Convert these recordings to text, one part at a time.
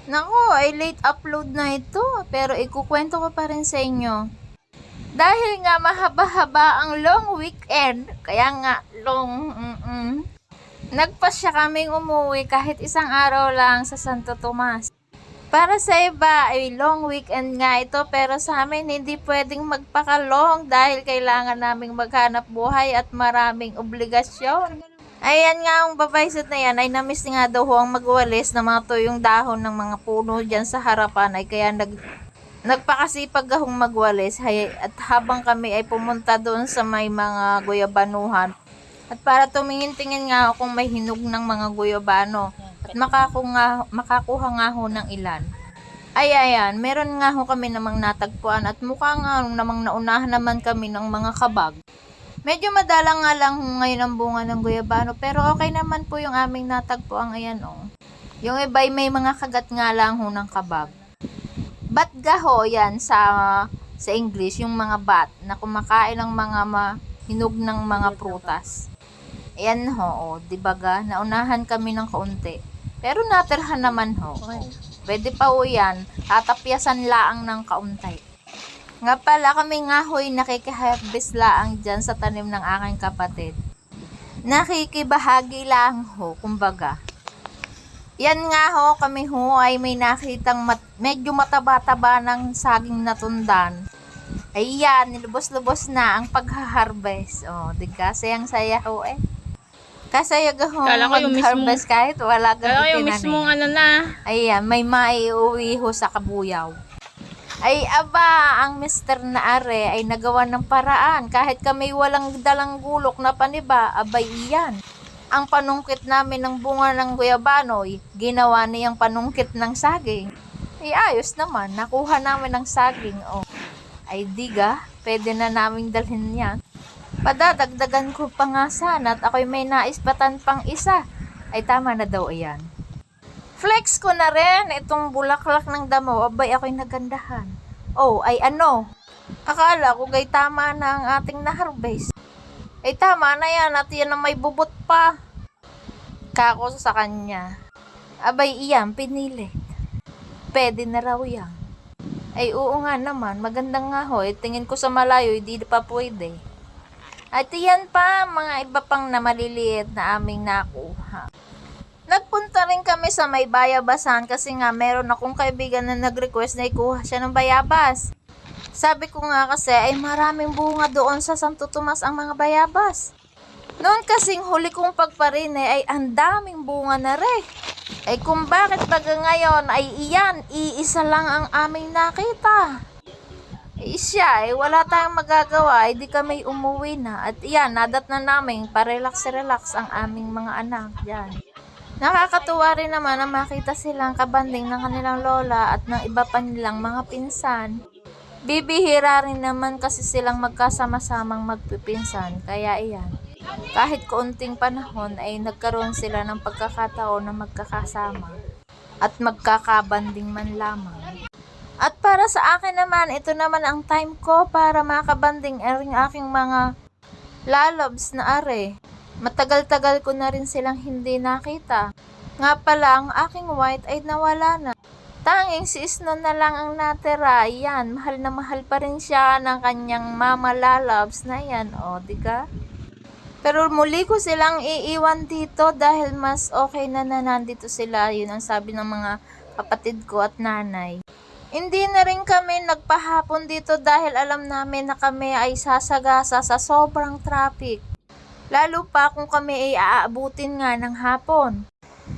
Naku, ay late upload na ito, pero ikukwento ko pa rin sa inyo. Dahil nga mahaba-haba ang long weekend, kaya nga nagpasya kaming umuwi kahit isang araw lang sa Santo Tomas. Para sa iba ay long weekend nga ito, pero sa amin hindi pwedeng magpakalong dahil kailangan naming maghanap buhay at maraming obligasyon. Ayan nga, ang babaysit na yan ay namiss nga daw ho ang magwalis ng mga tuyong dahon ng mga puno dyan sa harapan, ay kaya nagpakasipag akong magwalis at habang kami ay pumunta doon sa may mga guyabanuhan at para tumingin-tingin nga ako kung may hinog ng mga guyabano at makakuha nga ho ng ilan. Ay ayan, meron nga ho kami namang natagpuan at mukha nga namang naunahan naman kami ng mga kabag. Medyo madalang nga lang ngayon ang bunga ng guyabano, pero okay naman po yung aming natagpuan. Ayan o. Yung iba may mga kagat nga lang ho ng kabag. Batga ho yan sa English, yung mga bat na kumakain ng mga hinog ng mga prutas. Ayan ho, dibaga, naunahan kami ng kaunti. Pero natirhan naman ho. Pwede pa ho yan, tatapyasan laang ng kaunti. Nga pala kami nga ho'y nakikiharbis laang dyan sa tanim ng aking kapatid. Nakikibahagi lang ho, kumbaga. Yan nga ho, kami ho ay may nakitang medyo mataba-taba ng saging natundan. Ayan, nilubos-lubos na ang pagha-harvest. O, diga, sayang-saya ho eh. Kasayag ho mag-harvest kahit wala kang itinanim. Yung mismong ano na. Ayan, may maiuwi ho sa kabuyaw. Ay aba, ang mister na are ay nagawa ng paraan kahit kami walang dalang gulok na paniba, abay iyan. Ang panungkit namin ng bunga ng guyabano, ginawa niyang panungkit ng saging. Ay ayos naman, nakuha namin ng saging. Oh. Ay diga, pwede na naming dalhin yan. Padadagdagan ko pa nga sana at ako'y may naispatan pang isa. Ay tama na daw iyan. Flex ko na rin itong bulaklak ng damo, abay ako'y nagandahan. Oh, ay ano? Akala ko gay tama na ang ating na-harvest. Ay tama na yan at yan ang may bubot pa. Kako sa kanya. Abay iyan, pinili. Pwede na raw yan. Ay oo nga naman, maganda nga ho. Tingin ko sa malayo, hindi pa pwede. At yan pa, mga iba pang na maliliit na aming nakuha. Nagpunta rin kami sa may bayabasan kasi nga meron akong kaibigan na nag-request na ikuha siya ng bayabas. Sabi ko nga kasi ay maraming bunga doon sa Santo Tomas ang mga bayabas. Noon kasing huli kong pagparine ay ang daming bunga na rin. Ay kung bakit baga ngayon ay iyan, iisa lang ang aming nakita. Eh siya, wala tayong magagawa, di kami umuwi na. At iyan, nadat na namin pa-relax-relax ang aming mga anak dyan. Nakakatuwa rin naman na makita silang kabanding ng kanilang lola at ng iba pa nilang mga pinsan. Bibihira rin naman kasi silang magkasama-samang magpipinsan, kaya iyan. Kahit kaunting panahon ay nagkaroon sila ng pagkakataon na magkakasama at magkakabanding man lamang. At para sa akin naman, ito naman ang time ko para makabanding ang aking mga lalabs na are. Matagal-tagal ko na rin silang hindi nakita. Nga pala, ang aking white ay nawala na. Tanging si Snow na lang ang natira. Yan, mahal na mahal pa rin siya ng kanyang mama lalabs na yan. O, diga? Pero muli ko silang iiwan dito dahil mas okay na nandito sila. Yun ang sabi ng mga kapatid ko at nanay. Hindi na rin kami nagpahapon dito dahil alam namin na kami ay sasagasa sa sobrang traffic. Lalo pa kung kami ay aabutin nga ng hapon.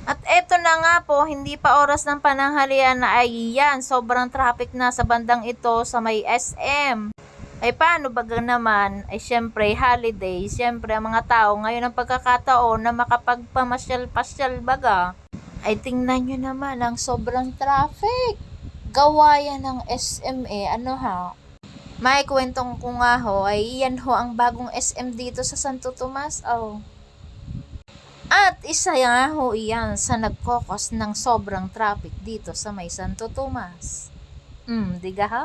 At eto na nga po, hindi pa oras ng pananghalian na ay yan, sobrang traffic na sa bandang ito sa may SM. Ay paano baga naman, ay syempre holiday, syempre ang mga tao ngayon ang pagkakataon na makapagpamasyal-pasyal baga. Ay tingnan nyo naman ang sobrang traffic. Gawayan ng SMA, ano ha? May kwentong ko nga ho, ay iyan ho ang bagong SM dito sa Santo Tomas. Oh. At isa nga ho iyan sa nagkokos ng sobrang traffic dito sa may Santo Tomas. Diga ha?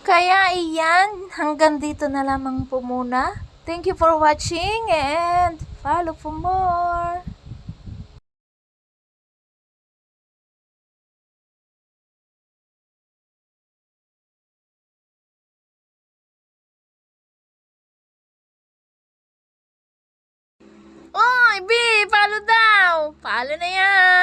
Kaya iyan, hanggang dito na lamang po muna. Thank you for watching and follow for more. Talo na yan!